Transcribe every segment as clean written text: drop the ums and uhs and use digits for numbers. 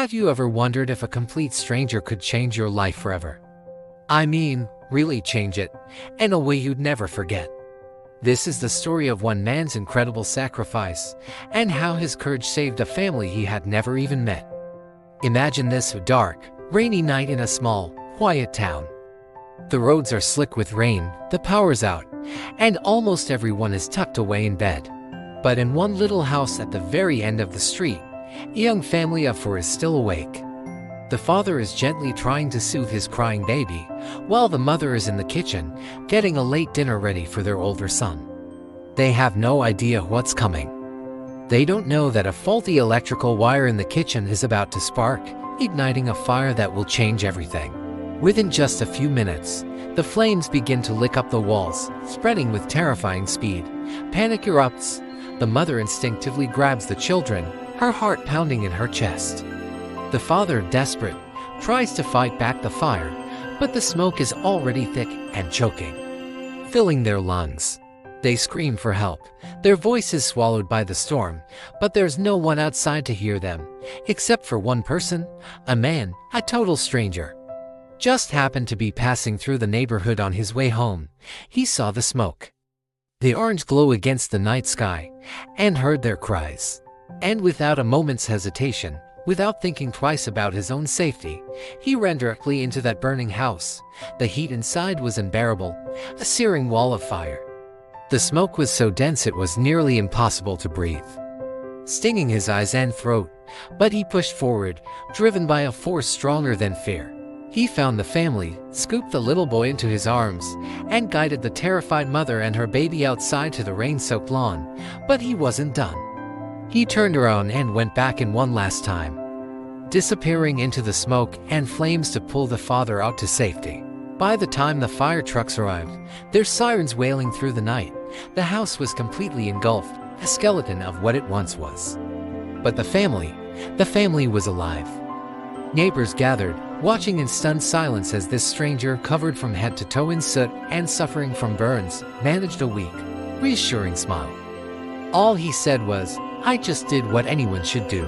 Have you ever wondered if a complete stranger could change your life forever? I mean, really change it, in a way you'd never forget. This is the story of one man's incredible sacrifice, and how his courage saved a family he had never even met. Imagine this dark, rainy night in a small, quiet town. The roads are slick with rain, the power's out, and almost everyone is tucked away in bed. But in one little house at the very end of the street, a young family of four is still awake. The father is gently trying to soothe his crying baby, while the mother is in the kitchen, getting a late dinner ready for their older son. They have no idea what's coming. They don't know that a faulty electrical wire in the kitchen is about to spark, igniting a fire that will change everything. Within just a few minutes, the flames begin to lick up the walls, spreading with terrifying speed. Panic erupts. The mother instinctively grabs the children, her heart pounding in her chest. The father, desperate, tries to fight back the fire, but the smoke is already thick and choking, filling their lungs. They scream for help, their voices swallowed by the storm, but there's no one outside to hear them, except for one person, a man, a total stranger. Just happened to be passing through the neighborhood on his way home. He saw the smoke, the orange glow against the night sky, and heard their cries. And without a moment's hesitation, without thinking twice about his own safety, he ran directly into that burning house. The heat inside was unbearable, a searing wall of fire. The smoke was so dense it was nearly impossible to breathe, stinging his eyes and throat, but he pushed forward, driven by a force stronger than fear. He found the family, scooped the little boy into his arms, and guided the terrified mother and her baby outside to the rain-soaked lawn, but he wasn't done. He turned around and went back in one last time, disappearing into the smoke and flames to pull the father out to safety. By the time the fire trucks arrived, their sirens wailing through the night, the house was completely engulfed, a skeleton of what it once was. But the family was alive. Neighbors gathered, watching in stunned silence as this stranger, covered from head to toe in soot and suffering from burns, managed a weak, reassuring smile. All he said was, "I just did what anyone should do."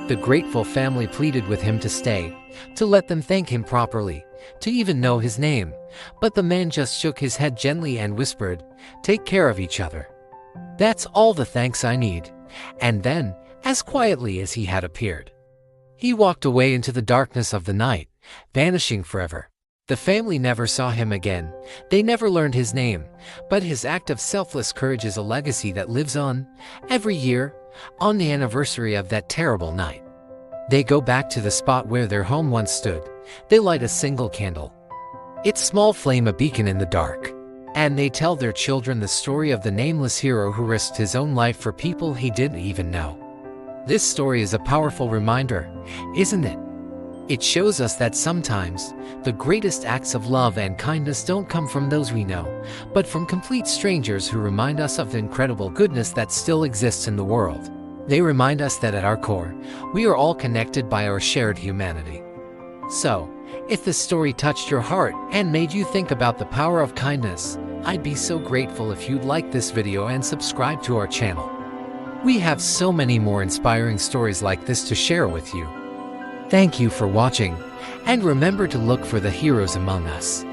The grateful family pleaded with him to stay, to let them thank him properly, to even know his name. But the man just shook his head gently and whispered, "Take care of each other. That's all the thanks I need." And then, as quietly as he had appeared, he walked away into the darkness of the night, vanishing forever. The family never saw him again. They never learned his name, but his act of selfless courage is a legacy that lives on. Every year, on the anniversary of that terrible night, they go back to the spot where their home once stood. They light a single candle, its small flame a beacon in the dark, and they tell their children the story of the nameless hero who risked his own life for people he didn't even know. This story is a powerful reminder, isn't it? It shows us that sometimes, the greatest acts of love and kindness don't come from those we know, but from complete strangers who remind us of the incredible goodness that still exists in the world. They remind us that at our core, we are all connected by our shared humanity. So, if this story touched your heart and made you think about the power of kindness, I'd be so grateful if you'd like this video and subscribe to our channel. We have so many more inspiring stories like this to share with you. Thank you for watching, and remember to look for the heroes among us.